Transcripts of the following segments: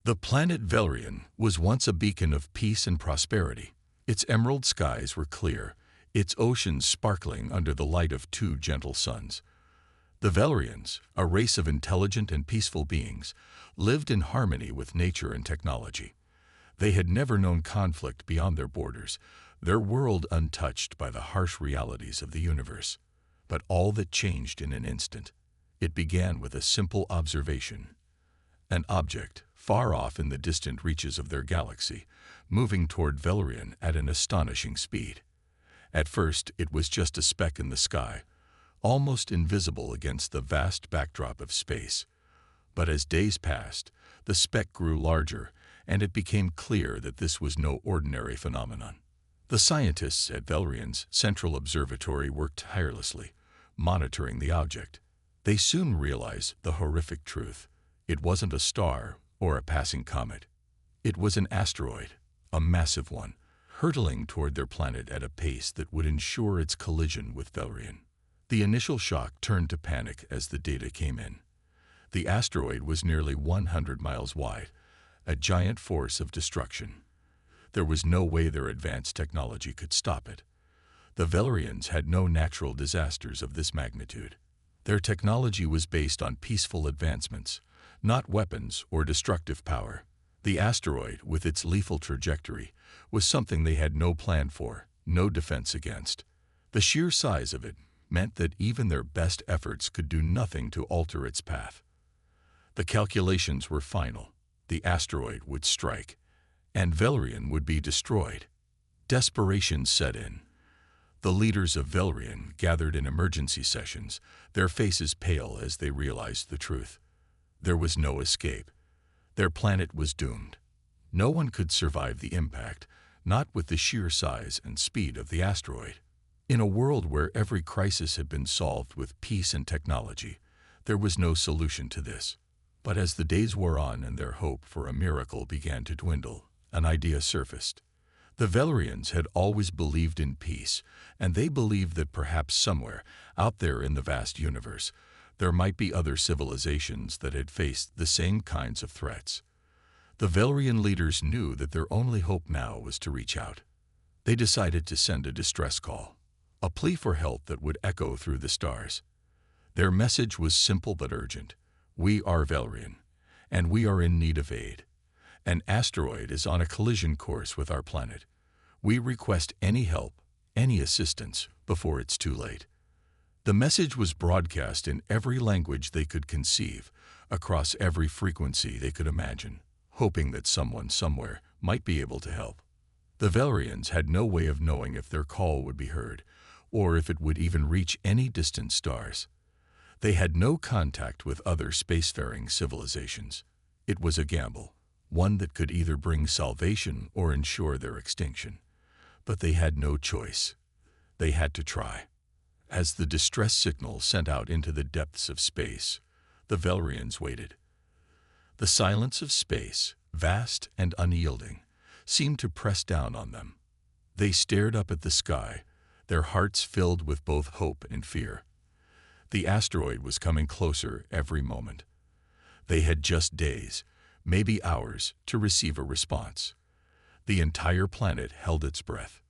The planet Valerian was once a beacon of peace and prosperity. Its emerald skies were clear, its oceans sparkling under the light of two gentle suns. The Valerians, a race of intelligent and peaceful beings, lived in harmony with nature and technology. They had never known conflict beyond their borders, their world untouched by the harsh realities of the universe. But all that changed in an instant. It began with a simple observation. An object, far off in the distant reaches of their galaxy, moving toward Valerian at an astonishing speed. At first, it was just a speck in the sky, almost invisible against the vast backdrop of space. But as days passed, the speck grew larger, and it became clear that this was no ordinary phenomenon. The scientists at Valerian's Central Observatory worked tirelessly, monitoring the object. They soon realized the horrific truth. It wasn't a star or a passing comet. It was an asteroid, a massive one, hurtling toward their planet at a pace that would ensure its collision with Valerian. The initial shock turned to panic as the data came in. The asteroid was nearly 100 miles wide, a giant force of destruction. There was no way their advanced technology could stop it. The Valerians had no natural disasters of this magnitude. Their technology was based on peaceful advancements, not weapons or destructive power. The asteroid, with its lethal trajectory, was something they had no plan for, no defense against. The sheer size of it meant that even their best efforts could do nothing to alter its path. The calculations were final. The asteroid would strike, and Valerian would be destroyed. Desperation set in. The leaders of Valerian gathered in emergency sessions, their faces pale as they realized the truth. There was no escape. Their planet was doomed. No one could survive the impact, not with the sheer size and speed of the asteroid. In a world where every crisis had been solved with peace and technology, there was no solution to this. But as the days wore on and their hope for a miracle began to dwindle, an idea surfaced. The Valerians had always believed in peace, and they believed that perhaps somewhere, out there in the vast universe, there might be other civilizations that had faced the same kinds of threats. The Valerian leaders knew that their only hope now was to reach out. They decided to send a distress call, a plea for help that would echo through the stars. Their message was simple but urgent. We are Valerian, and we are in need of aid. An asteroid is on a collision course with our planet. We request any help, any assistance, before it's too late. The message was broadcast in every language they could conceive, across every frequency they could imagine, hoping that someone somewhere might be able to help. The Valerians had no way of knowing if their call would be heard, or if it would even reach any distant stars. They had no contact with other spacefaring civilizations. It was a gamble, one that could either bring salvation or ensure their extinction. But they had no choice. They had to try. As the distress signal sent out into the depths of space, the Valerians waited. The silence of space, vast and unyielding, seemed to press down on them. They stared up at the sky, their hearts filled with both hope and fear. The asteroid was coming closer every moment. They had just days, maybe hours, to receive a response. The entire planet held its breath.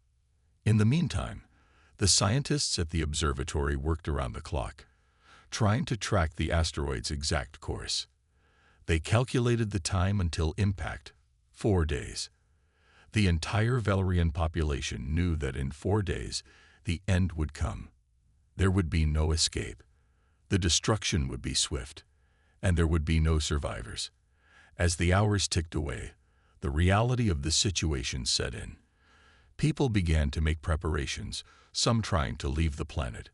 In the meantime, the scientists at the observatory worked around the clock, trying to track the asteroid's exact course. They calculated the time until impact, 4 days. The entire Valerian population knew that in 4 days, the end would come. There would be no escape. The destruction would be swift, and there would be no survivors. As the hours ticked away, the reality of the situation set in. People began to make preparations, some trying to leave the planet,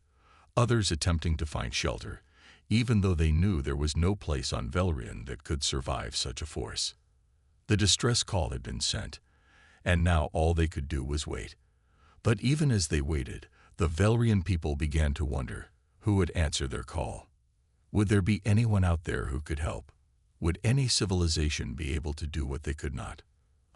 others attempting to find shelter, even though they knew there was no place on Valerian that could survive such a force. The distress call had been sent, and now all they could do was wait. But even as they waited, the Valerian people began to wonder who would answer their call. Would there be anyone out there who could help? Would any civilization be able to do what they could not?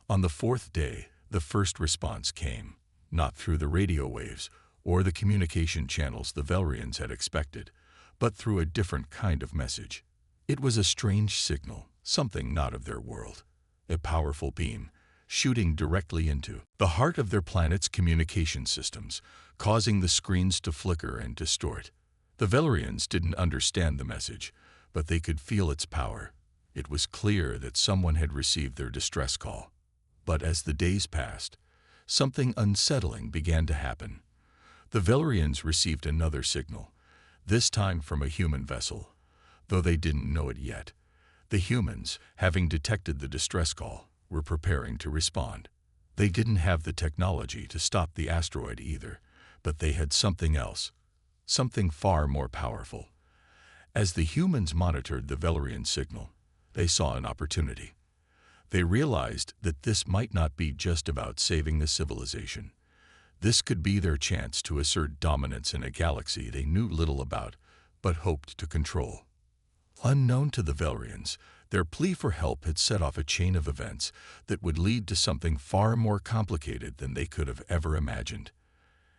On the 4th day, the first response came, not through the radio waves or the communication channels the Valerians had expected, but through a different kind of message. It was a strange signal, something not of their world. a powerful beam, shooting directly into the heart of their planet's communication systems, causing the screens to flicker and distort. The Valerians didn't understand the message, but they could feel its power. It was clear that someone had received their distress call. But as the days passed, something unsettling began to happen. The Valerians received another signal, this time from a human vessel. Though they didn't know it yet, the humans, having detected the distress call, were preparing to respond. They didn't have the technology to stop the asteroid either, but they had something else, something far more powerful. As the humans monitored the Valerian signal, they saw an opportunity. They realized that this might not be just about saving the civilization. This could be their chance to assert dominance in a galaxy they knew little about, but hoped to control. Unknown to the Valerians, their plea for help had set off a chain of events that would lead to something far more complicated than they could have ever imagined.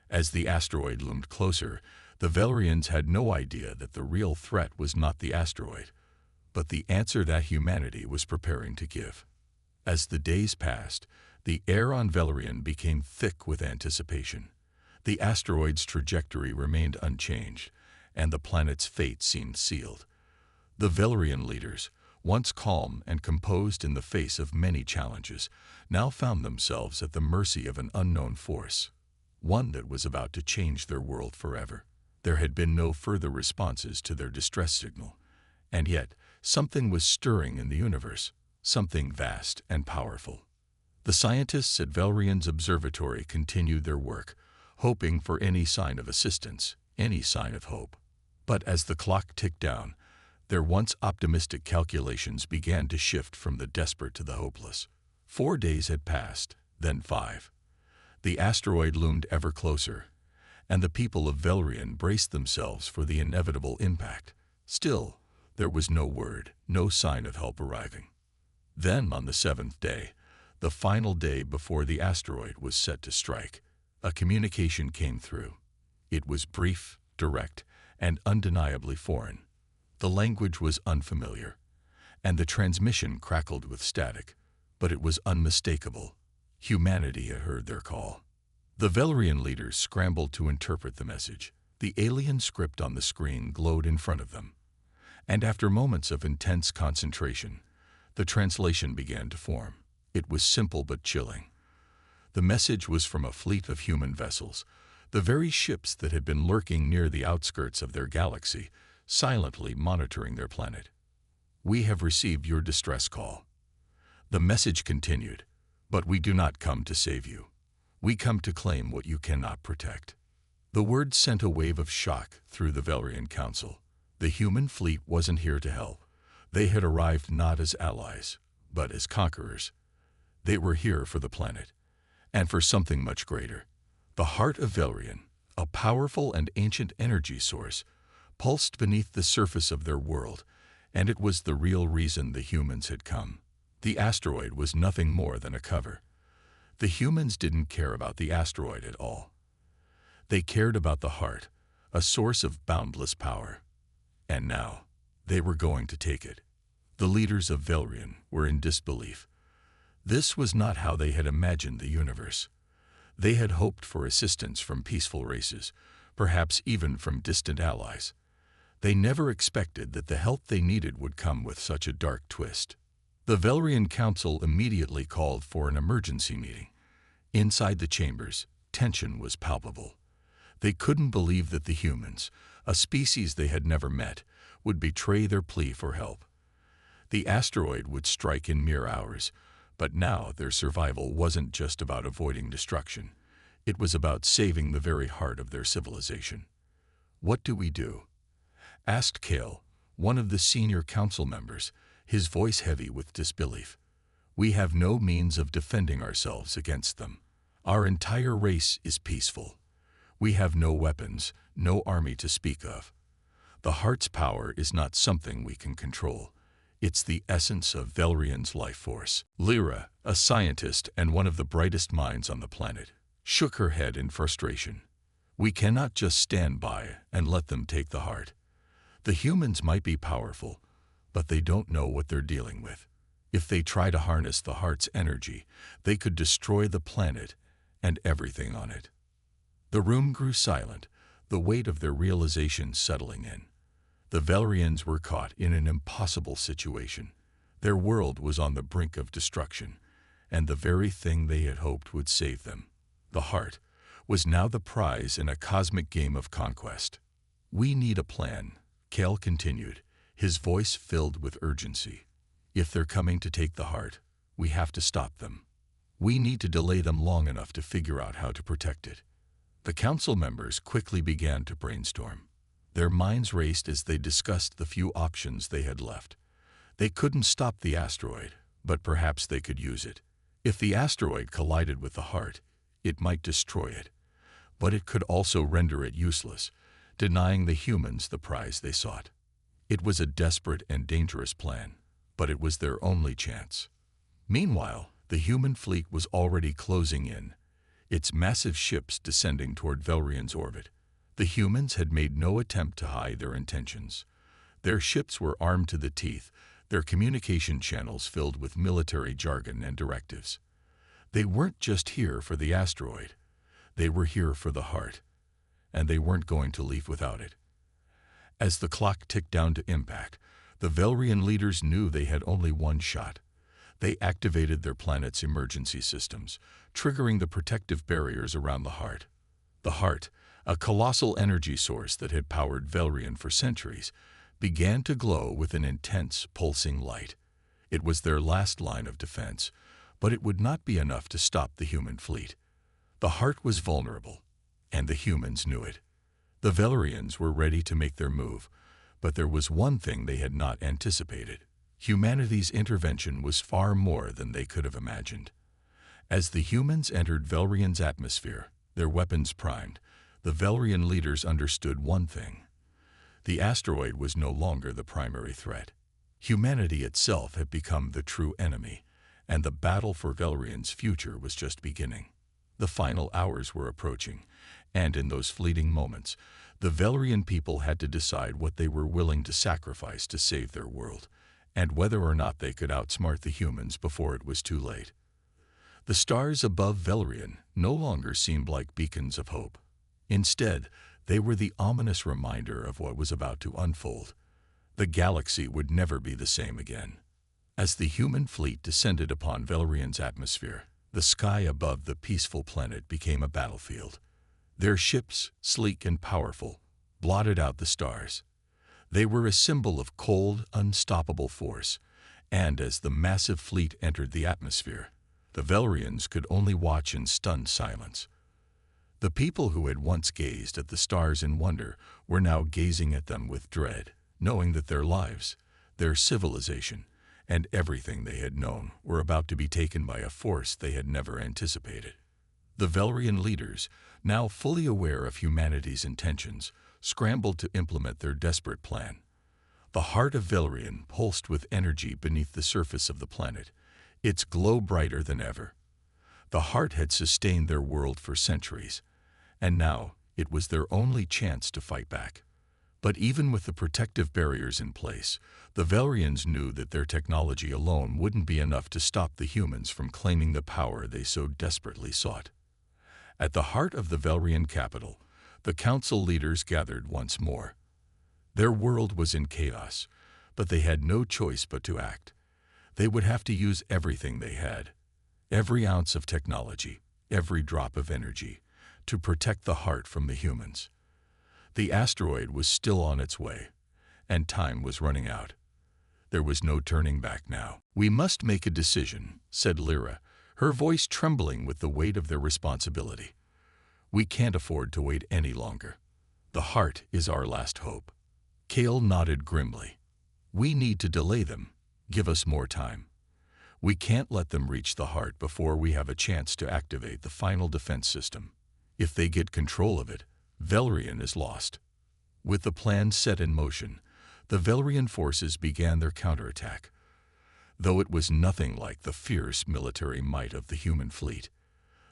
As the asteroid loomed closer, the Valerians had no idea that the real threat was not the asteroid, but the answer that humanity was preparing to give. As the days passed, the air on Valerian became thick with anticipation. The asteroid's trajectory remained unchanged, and the planet's fate seemed sealed. The Valerian leaders, once calm and composed in the face of many challenges, now found themselves at the mercy of an unknown force, one that was about to change their world forever. There had been no further responses to their distress signal, and yet something was stirring in the universe, something vast and powerful. The scientists at Valerian's observatory continued their work, hoping for any sign of assistance, any sign of hope. But as the clock ticked down, their once optimistic calculations began to shift from the desperate to the hopeless. 4 days had passed, then 5. The asteroid loomed ever closer, and the people of Valerian braced themselves for the inevitable impact. Still, there was no word, no sign of help arriving. Then, on the 7th day, the final day before the asteroid was set to strike, a communication came through. It was brief, direct, and undeniably foreign. The language was unfamiliar, and the transmission crackled with static, but it was unmistakable. Humanity had heard their call. The Valerian leaders scrambled to interpret the message. The alien script on the screen glowed in front of them, and after moments of intense concentration, the translation began to form. It was simple but chilling. The message was from a fleet of human vessels, the very ships that had been lurking near the outskirts of their galaxy, silently monitoring their planet. "We have received your distress call." The message continued, "But we do not come to save you. We come to claim what you cannot protect." The word sent a wave of shock through the Valerian Council. The human fleet wasn't here to help. They had arrived not as allies, but as conquerors. They were here for the planet, and for something much greater. The heart of Valerian, a powerful and ancient energy source, pulsed beneath the surface of their world, and it was the real reason the humans had come. The asteroid was nothing more than a cover. The humans didn't care about the asteroid at all. They cared about the heart, a source of boundless power. And now, they were going to take it. The leaders of Valerian were in disbelief. This was not how they had imagined the universe. They had hoped for assistance from peaceful races, perhaps even from distant allies. They never expected that the help they needed would come with such a dark twist. The Valerian Council immediately called for an emergency meeting. Inside the chambers, tension was palpable. They couldn't believe that the humans, a species they had never met, would betray their plea for help. The asteroid would strike in mere hours, but now their survival wasn't just about avoiding destruction. It was about saving the very heart of their civilization. "What do we do?" asked Kale, one of the senior council members, his voice heavy with disbelief. "We have no means of defending ourselves against them. Our entire race is peaceful. We have no weapons, no army to speak of. The heart's power is not something we can control. It's the essence of Valerian's life force." Lyra, a scientist and one of the brightest minds on the planet, shook her head in frustration. "We cannot just stand by and let them take the heart. The humans might be powerful, but they don't know what they're dealing with. If they try to harness the heart's energy, they could destroy the planet and everything on it. The room grew silent, the weight of their realization settling in. The Valerians were caught in an impossible situation. Their world was on the brink of destruction, and the very thing they had hoped would save them, the heart, was now the prize in a cosmic game of conquest. "We need a plan," Cale continued, his voice filled with urgency. "If they're coming to take the heart, we have to stop them. We need to delay them long enough to figure out how to protect it." The council members quickly began to brainstorm. Their minds raced as they discussed the few options they had left. They couldn't stop the asteroid, but perhaps they could use it. If the asteroid collided with the heart, it might destroy it, but it could also render it useless, denying the humans the prize they sought. It was a desperate and dangerous plan, but it was their only chance. Meanwhile, the human fleet was already closing in, its massive ships descending toward Valerian's orbit. The humans had made no attempt to hide their intentions. Their ships were armed to the teeth, their communication channels filled with military jargon and directives. They weren't just here for the asteroid. They were here for the heart, and they weren't going to leave without it. As the clock ticked down to impact, the Valerian leaders knew they had only one shot. They activated their planet's emergency systems, triggering the protective barriers around the heart. The heart, a colossal energy source that had powered Valerian for centuries, began to glow with an intense, pulsing light. It was their last line of defense, but it would not be enough to stop the human fleet. The heart was vulnerable, and the humans knew it. The Valerians were ready to make their move, but there was one thing they had not anticipated. Humanity's intervention was far more than they could have imagined. As the humans entered Valerian's atmosphere, their weapons primed, the Valerian leaders understood one thing. The asteroid was no longer the primary threat. Humanity itself had become the true enemy, and the battle for Valerian's future was just beginning. The final hours were approaching, and in those fleeting moments, the Valerian people had to decide what they were willing to sacrifice to save their world, and whether or not they could outsmart the humans before it was too late. The stars above Valerian no longer seemed like beacons of hope. Instead, they were the ominous reminder of what was about to unfold. The galaxy would never be the same again. As the human fleet descended upon Valerian's atmosphere, the sky above the peaceful planet became a battlefield. Their ships, sleek and powerful, blotted out the stars. They were a symbol of cold, unstoppable force, and as the massive fleet entered the atmosphere, the Valerians could only watch in stunned silence. The people who had once gazed at the stars in wonder were now gazing at them with dread, knowing that their lives, their civilization, and everything they had known were about to be taken by a force they had never anticipated. The Valerian leaders, now fully aware of humanity's intentions, scrambled to implement their desperate plan. The heart of Valerian pulsed with energy beneath the surface of the planet, its glow brighter than ever. The heart had sustained their world for centuries, and now it was their only chance to fight back. But even with the protective barriers in place, the Valerians knew that their technology alone wouldn't be enough to stop the humans from claiming the power they so desperately sought. At the heart of the Valerian capital, the council leaders gathered once more. Their world was in chaos, but they had no choice but to act. They would have to use everything they had, every ounce of technology, every drop of energy, to protect the heart from the humans. The asteroid was still on its way, and time was running out. There was no turning back now. "We must make a decision," said Lyra, her voice trembling with the weight of their responsibility. "We can't afford to wait any longer. The heart is our last hope." Cale nodded grimly. "We need to delay them. Give us more time. We can't let them reach the heart before we have a chance to activate the final defense system. If they get control of it, Valerian is lost." With the plan set in motion, the Valerian forces began their counterattack. Though it was nothing like the fierce military might of the human fleet,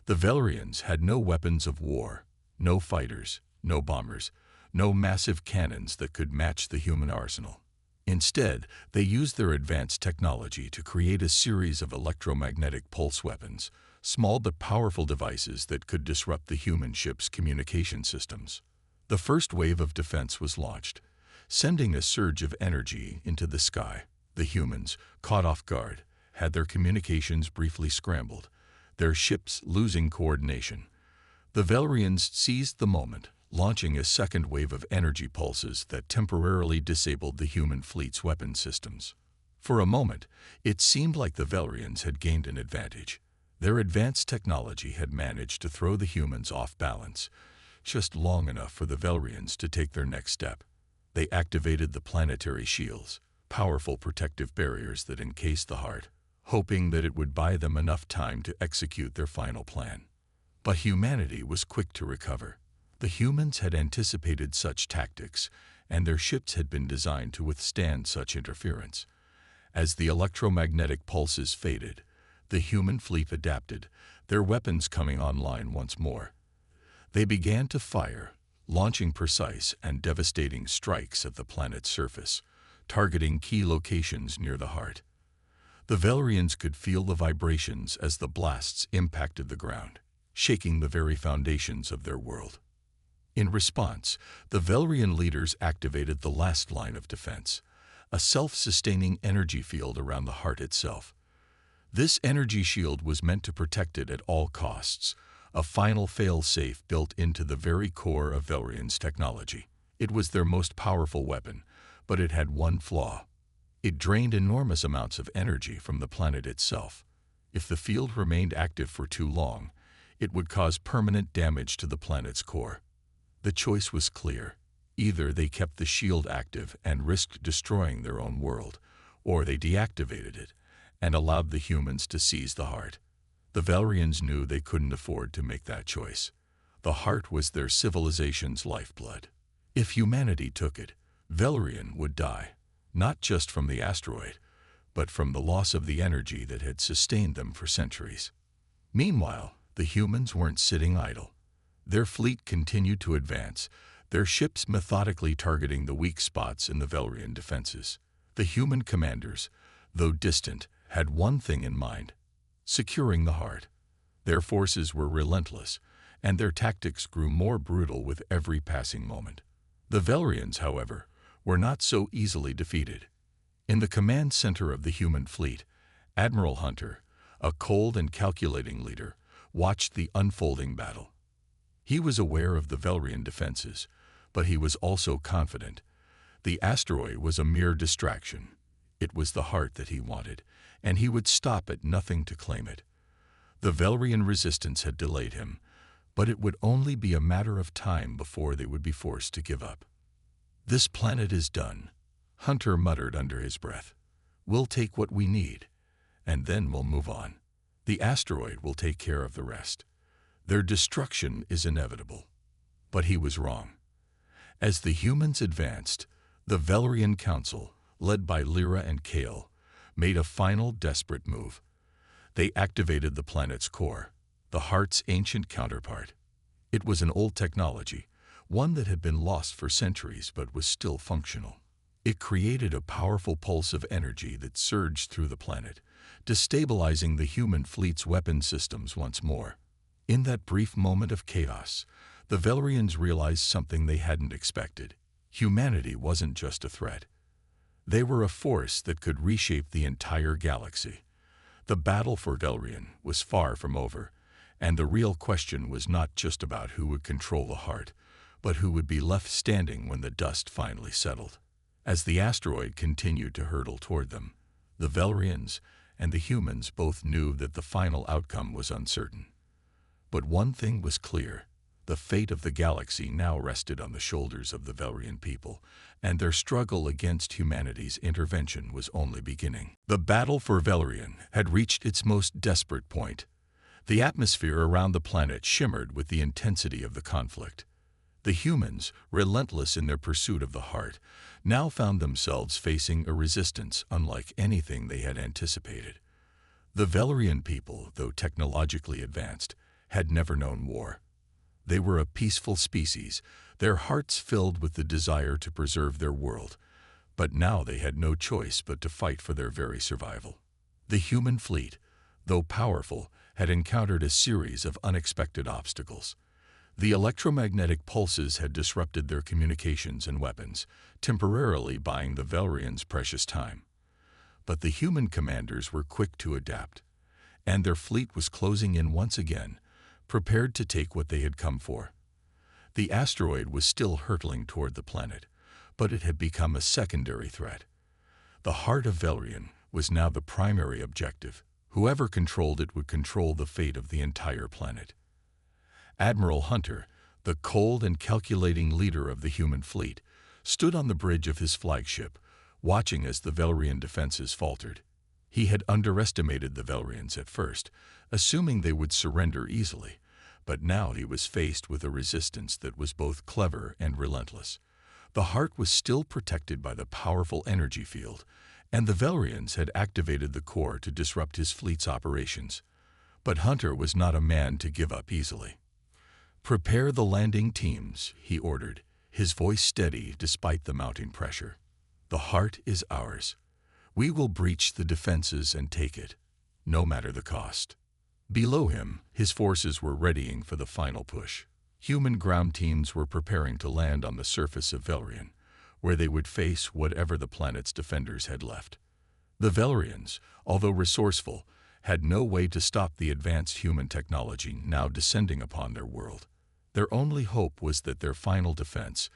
the Valerians had no weapons of war, no fighters, no bombers, no massive cannons that could match the human arsenal. Instead, they used their advanced technology to create a series of electromagnetic pulse weapons, small but powerful devices that could disrupt the human ship's communication systems. The first wave of defense was launched, sending a surge of energy into the sky. The humans, caught off guard, had their communications briefly scrambled, their ships losing coordination. The Valerians seized the moment, launching a second wave of energy pulses that temporarily disabled the human fleet's weapon systems. For a moment, it seemed like the Valerians had gained an advantage. Their advanced technology had managed to throw the humans off balance, just long enough for the Valerians to take their next step. They activated the planetary shields, powerful protective barriers that encased the heart, hoping that it would buy them enough time to execute their final plan. But humanity was quick to recover. The humans had anticipated such tactics, and their ships had been designed to withstand such interference. As the electromagnetic pulses faded, the human fleet adapted, their weapons coming online once more. They began to fire, launching precise and devastating strikes at the planet's surface, targeting key locations near the heart. The Valerians could feel the vibrations as the blasts impacted the ground, shaking the very foundations of their world. In response, the Valerian leaders activated the last line of defense, a self-sustaining energy field around the heart itself. This energy shield was meant to protect it at all costs, a final fail-safe built into the very core of Valerian's technology. It was their most powerful weapon, but it had one flaw. It drained enormous amounts of energy from the planet itself. If the field remained active for too long, it would cause permanent damage to the planet's core. The choice was clear. Either they kept the shield active and risked destroying their own world, or they deactivated it and allowed the humans to seize the heart. The Valerians knew they couldn't afford to make that choice. The heart was their civilization's lifeblood. If humanity took it, Valerian would die, not just from the asteroid, but from the loss of the energy that had sustained them for centuries. Meanwhile, the humans weren't sitting idle. Their fleet continued to advance, their ships methodically targeting the weak spots in the Valerian defenses. The human commanders, though distant, had one thing in mind: securing the heart. Their forces were relentless, and their tactics grew more brutal with every passing moment. The Valerians, however, were not so easily defeated. In the command center of the human fleet, Admiral Hunter, a cold and calculating leader, watched the unfolding battle. He was aware of the Valerian defenses, but he was also confident. The asteroid was a mere distraction. It was the heart that he wanted, and he would stop at nothing to claim it. The Valerian resistance had delayed him, but it would only be a matter of time before they would be forced to give up. "This planet is done," Hunter muttered under his breath. "We'll take what we need, and then we'll move on. The asteroid will take care of the rest. Their destruction is inevitable." But he was wrong. As the humans advanced, the Valerian Council, led by Lyra and Kale, made a final desperate move. They activated the planet's core, the heart's ancient counterpart. It was an old technology, one that had been lost for centuries but was still functional. It created a powerful pulse of energy that surged through the planet, destabilizing the human fleet's weapon systems once more. In that brief moment of chaos, the Valerians realized something they hadn't expected. Humanity wasn't just a threat. They were a force that could reshape the entire galaxy. The battle for Valerian was far from over, and the real question was not just about who would control the heart, but who would be left standing when the dust finally settled. As the asteroid continued to hurtle toward them, the Valerians and the humans both knew that the final outcome was uncertain. But one thing was clear: the fate of the galaxy now rested on the shoulders of the Valerian people, and their struggle against humanity's intervention was only beginning. The battle for Valerian had reached its most desperate point. The atmosphere around the planet shimmered with the intensity of the conflict. The humans, relentless in their pursuit of the heart, now found themselves facing a resistance unlike anything they had anticipated. The Valerian people, though technologically advanced, had never known war. They were a peaceful species, their hearts filled with the desire to preserve their world. But now they had no choice but to fight for their very survival. The human fleet, though powerful, had encountered a series of unexpected obstacles. The electromagnetic pulses had disrupted their communications and weapons, temporarily buying the Valerians precious time. But the human commanders were quick to adapt, and their fleet was closing in once again, prepared to take what they had come for. The asteroid was still hurtling toward the planet, but it had become a secondary threat. The heart of Valerian was now the primary objective. Whoever controlled it would control the fate of the entire planet. Admiral Hunter, the cold and calculating leader of the human fleet, stood on the bridge of his flagship, watching as the Valerian defenses faltered. He had underestimated the Valerians at first, assuming they would surrender easily, but now he was faced with a resistance that was both clever and relentless. The heart was still protected by the powerful energy field, and the Valerians had activated the core to disrupt his fleet's operations. But Hunter was not a man to give up easily. "Prepare the landing teams," he ordered, his voice steady despite the mounting pressure. "The heart is ours. We will breach the defenses and take it, no matter the cost." Below him, his forces were readying for the final push. Human ground teams were preparing to land on the surface of Valerian, where they would face whatever the planet's defenders had left. The Valerians, although resourceful, had no way to stop the advanced human technology now descending upon their world. Their only hope was that their final defense,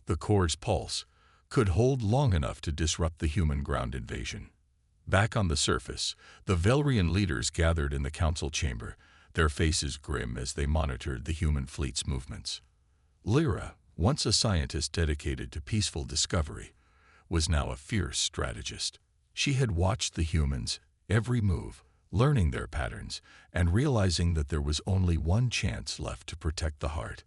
the core's pulse, could hold long enough to disrupt the human ground invasion. Back on the surface, the Valerian leaders gathered in the council chamber, their faces grim as they monitored the human fleet's movements. Lyra, once a scientist dedicated to peaceful discovery, was now a fierce strategist. She had watched the humans' every move, learning their patterns, and realizing that there was only one chance left to protect the heart.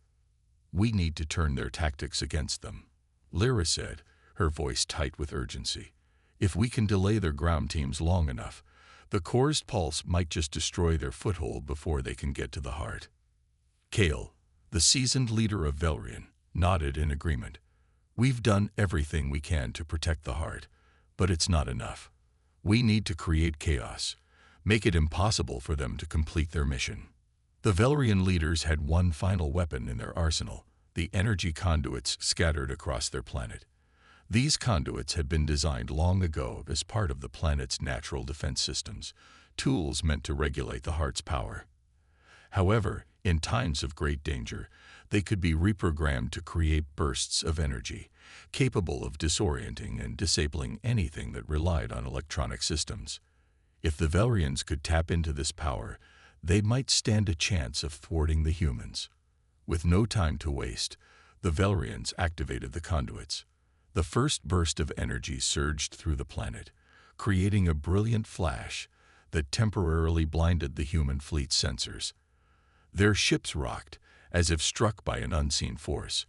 "We need to turn their tactics against them," Lyra said, her voice tight with urgency. "If we can delay their ground teams long enough, the core's pulse might just destroy their foothold before they can get to the heart." Kale, the seasoned leader of Valerian, nodded in agreement. "We've done everything we can to protect the heart, but it's not enough. We need to create chaos, make it impossible for them to complete their mission." The Valerian leaders had one final weapon in their arsenal, the energy conduits scattered across their planet. These conduits had been designed long ago as part of the planet's natural defense systems, tools meant to regulate the heart's power. However, in times of great danger, they could be reprogrammed to create bursts of energy, capable of disorienting and disabling anything that relied on electronic systems. If the Valerians could tap into this power, they might stand a chance of thwarting the humans. With no time to waste, the Valerians activated the conduits. The first burst of energy surged through the planet, creating a brilliant flash that temporarily blinded the human fleet's sensors. Their ships rocked, as if struck by an unseen force,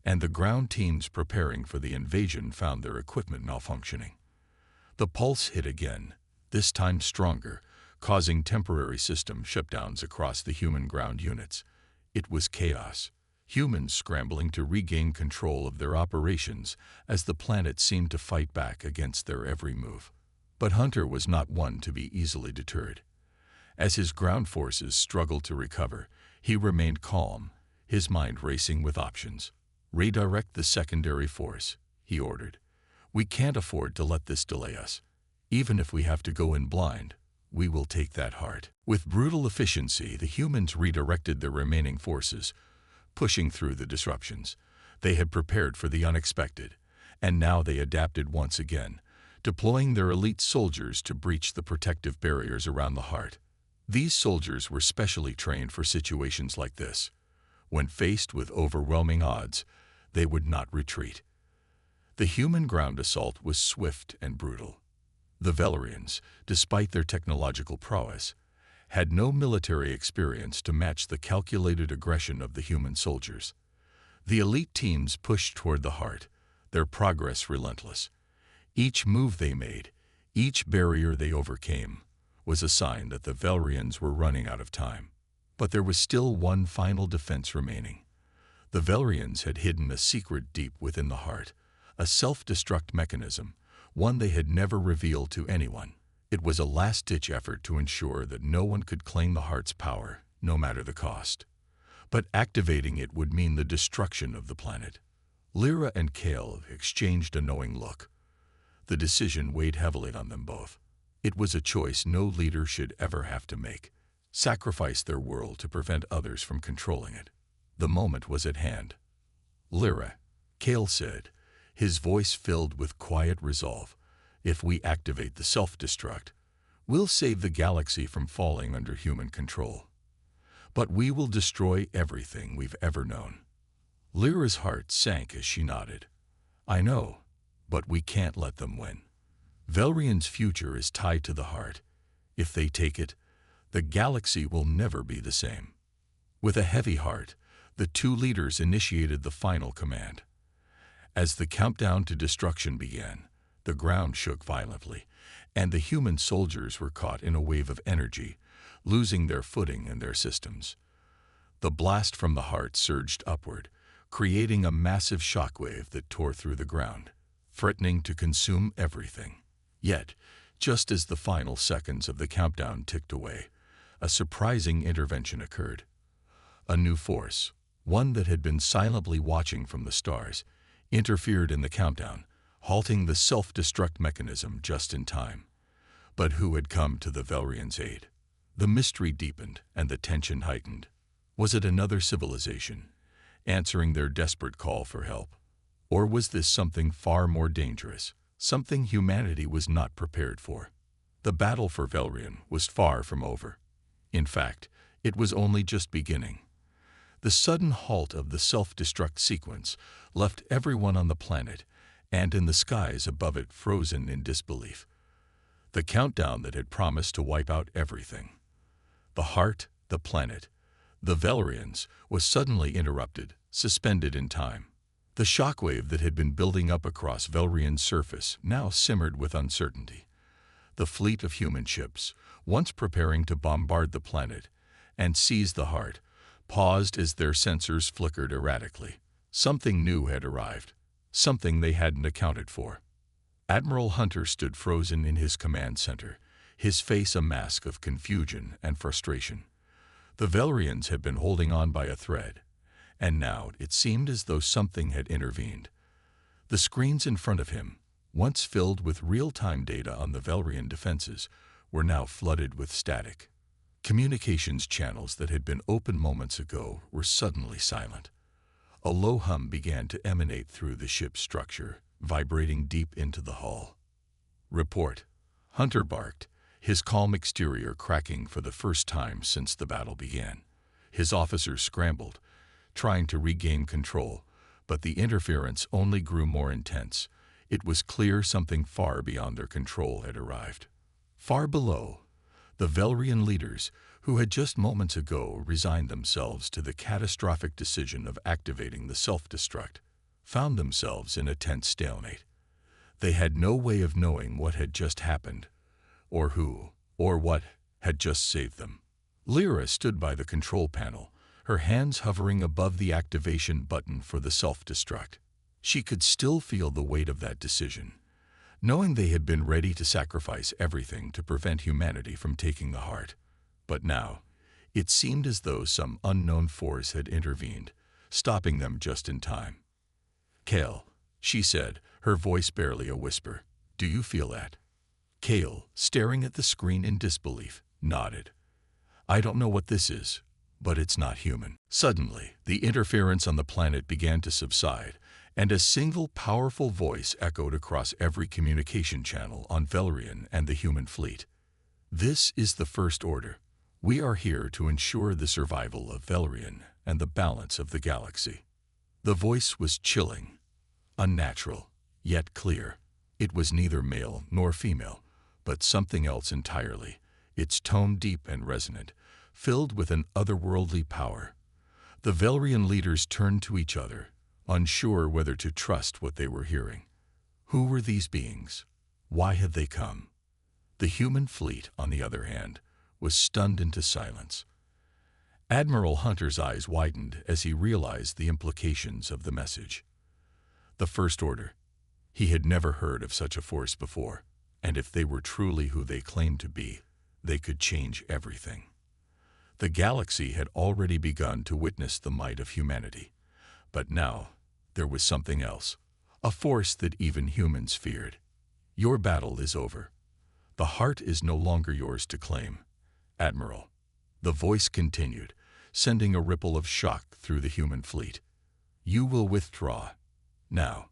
and the ground teams preparing for the invasion found their equipment malfunctioning. The pulse hit again, this time stronger, causing temporary system shutdowns across the human ground units. It was chaos. Humans scrambling to regain control of their operations as the planet seemed to fight back against their every move. But Hunter was not one to be easily deterred. As his ground forces struggled to recover, he remained calm, his mind racing with options. "Redirect the secondary force," he ordered. "We can't afford to let this delay us. Even if we have to go in blind, we will take that heart." With brutal efficiency, the humans redirected their remaining forces, pushing through the disruptions. They had prepared for the unexpected, and now they adapted once again, deploying their elite soldiers to breach the protective barriers around the heart. These soldiers were specially trained for situations like this. When faced with overwhelming odds, they would not retreat. The human ground assault was swift and brutal. The Valerians, despite their technological prowess, had no military experience to match the calculated aggression of the human soldiers. The elite teams pushed toward the heart, their progress relentless. Each move they made, each barrier they overcame, was a sign that the Valerians were running out of time. But there was still one final defense remaining. The Valerians had hidden a secret deep within the heart, a self-destruct mechanism, one they had never revealed to anyone. It was a last-ditch effort to ensure that no one could claim the heart's power, no matter the cost. But activating it would mean the destruction of the planet. Lyra and Kale exchanged a knowing look. The decision weighed heavily on them both. It was a choice no leader should ever have to make. Sacrifice their world to prevent others from controlling it. The moment was at hand. Lyra, Kale said, his voice filled with quiet resolve, if we activate the self-destruct, we'll save the galaxy from falling under human control. But we will destroy everything we've ever known. Lyra's heart sank as she nodded. I know, but we can't let them win. Velrian's future is tied to the heart. If they take it, the galaxy will never be the same. With a heavy heart, the two leaders initiated the final command. As the countdown to destruction began, the ground shook violently, and the human soldiers were caught in a wave of energy, losing their footing and their systems. The blast from the heart surged upward, creating a massive shockwave that tore through the ground, threatening to consume everything. Yet, just as the final seconds of the countdown ticked away, a surprising intervention occurred. A new force, one that had been silently watching from the stars, interfered in the countdown, halting the self-destruct mechanism just in time. But who had come to the Velrians' aid? The mystery deepened and the tension heightened. Was it another civilization, answering their desperate call for help? Or was this something far more dangerous, something humanity was not prepared for? The battle for Velrian was far from over. In fact, it was only just beginning. The sudden halt of the self-destruct sequence left everyone on the planet and in the skies above it frozen in disbelief. The countdown that had promised to wipe out everything, the heart, the planet, the Velrians, was suddenly interrupted, suspended in time. The shockwave that had been building up across Velrian's surface now simmered with uncertainty. The fleet of human ships, once preparing to bombard the planet and seize the heart, paused as their sensors flickered erratically. Something new had arrived, something they hadn't accounted for. Admiral Hunter stood frozen in his command center, his face a mask of confusion and frustration. The Velrians had been holding on by a thread, and now it seemed as though something had intervened. The screens in front of him, once filled with real-time data on the Velrian defenses, were now flooded with static. Communications channels that had been open moments ago were suddenly silent. A low hum began to emanate through the ship's structure, vibrating deep into the hull. "Report," Hunter barked, his calm exterior cracking for the first time since the battle began. His officers scrambled, trying to regain control, but the interference only grew more intense. It was clear something far beyond their control had arrived. Far below, the Velrian leaders, who had just moments ago resigned themselves to the catastrophic decision of activating the self-destruct, found themselves in a tense stalemate. They had no way of knowing what had just happened, or who, or what, had just saved them. Lyra stood by the control panel, her hands hovering above the activation button for the self-destruct. She could still feel the weight of that decision, knowing they had been ready to sacrifice everything to prevent humanity from taking the heart. But now, it seemed as though some unknown force had intervened, stopping them just in time. "Kale," she said, her voice barely a whisper, "do you feel that?" Kale, staring at the screen in disbelief, nodded. "I don't know what this is, but it's not human." Suddenly, the interference on the planet began to subside, and a single powerful voice echoed across every communication channel on Velrian and the human fleet. "This is the First Order. We are here to ensure the survival of Velrian and the balance of the galaxy." The voice was chilling, unnatural, yet clear. It was neither male nor female, but something else entirely, its tone deep and resonant, filled with an otherworldly power. The Velrian leaders turned to each other, unsure whether to trust what they were hearing. Who were these beings? Why had they come? The human fleet, on the other hand, was stunned into silence. Admiral Hunter's eyes widened as he realized the implications of the message. The First Order. He had never heard of such a force before, and if they were truly who they claimed to be, they could change everything. The galaxy had already begun to witness the might of humanity, but now there was something else, a force that even humans feared. Your battle is over. The heart is no longer yours to claim, Admiral. The voice continued, sending a ripple of shock through the human fleet. You will withdraw. Now.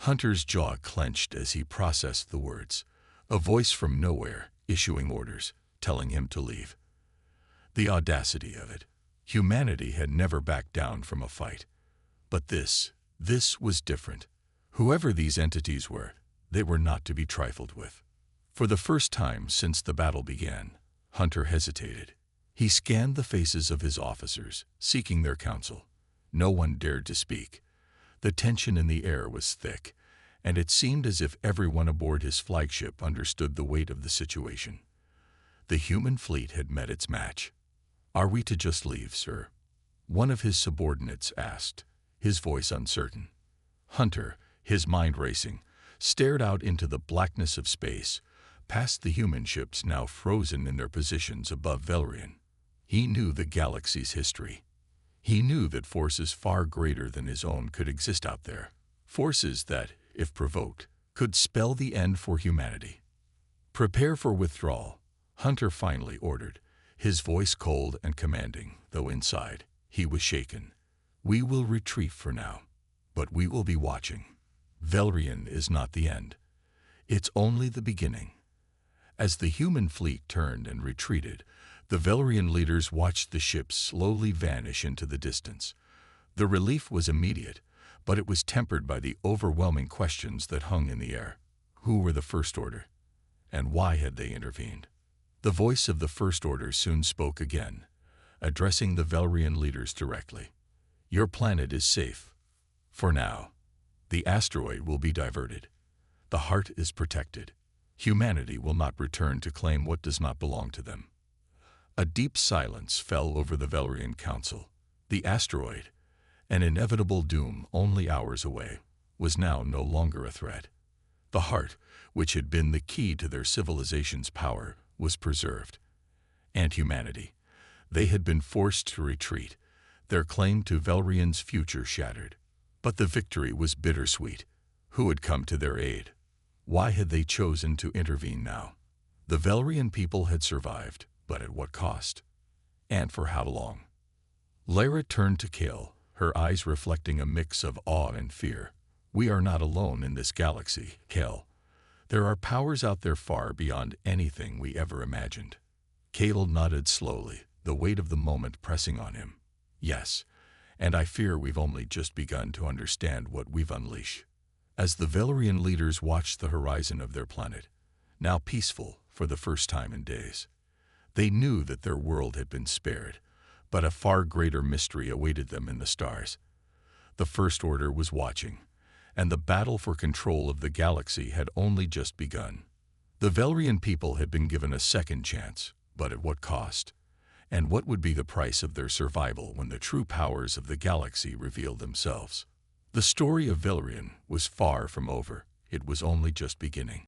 Hunter's jaw clenched as he processed the words, a voice from nowhere issuing orders, telling him to leave. The audacity of it. Humanity had never backed down from a fight. But this was different. Whoever these entities were, they were not to be trifled with. For the first time since the battle began, Hunter hesitated. He scanned the faces of his officers, seeking their counsel. No one dared to speak. The tension in the air was thick, and it seemed as if everyone aboard his flagship understood the weight of the situation. The human fleet had met its match. Are we to just leave, sir? One of his subordinates asked, his voice uncertain. Hunter, his mind racing, stared out into the blackness of space, past the human ships now frozen in their positions above Valerian. He knew the galaxy's history. He knew that forces far greater than his own could exist out there. Forces that, if provoked, could spell the end for humanity. Prepare for withdrawal, Hunter finally ordered, his voice cold and commanding, though inside he was shaken. We will retreat for now, but we will be watching. Valerian is not the end. It's only the beginning. As the human fleet turned and retreated, the Valerian leaders watched the ships slowly vanish into the distance. The relief was immediate, but it was tempered by the overwhelming questions that hung in the air. Who were the First Order? And why had they intervened? The voice of the First Order soon spoke again, addressing the Valerian leaders directly. Your planet is safe. For now. The asteroid will be diverted. The heart is protected. Humanity will not return to claim what does not belong to them. A deep silence fell over the Valerian Council. The asteroid, an inevitable doom only hours away, was now no longer a threat. The heart, which had been the key to their civilization's power, was preserved. And humanity. They had been forced to retreat, their claim to Valerian's future shattered. But the victory was bittersweet. Who had come to their aid? Why had they chosen to intervene now? The Valerian people had survived, but at what cost? And for how long? Lara turned to Kale, her eyes reflecting a mix of awe and fear. We are not alone in this galaxy, Kale. There are powers out there far beyond anything we ever imagined. Kale nodded slowly, the weight of the moment pressing on him. Yes, and I fear we've only just begun to understand what we've unleashed. As the Valerian leaders watched the horizon of their planet, now peaceful for the first time in days, they knew that their world had been spared, but a far greater mystery awaited them in the stars. The First Order was watching, and the battle for control of the galaxy had only just begun. The Valerian people had been given a second chance, but at what cost? And what would be the price of their survival when the true powers of the galaxy revealed themselves? The story of Valerian was far from over. It was only just beginning.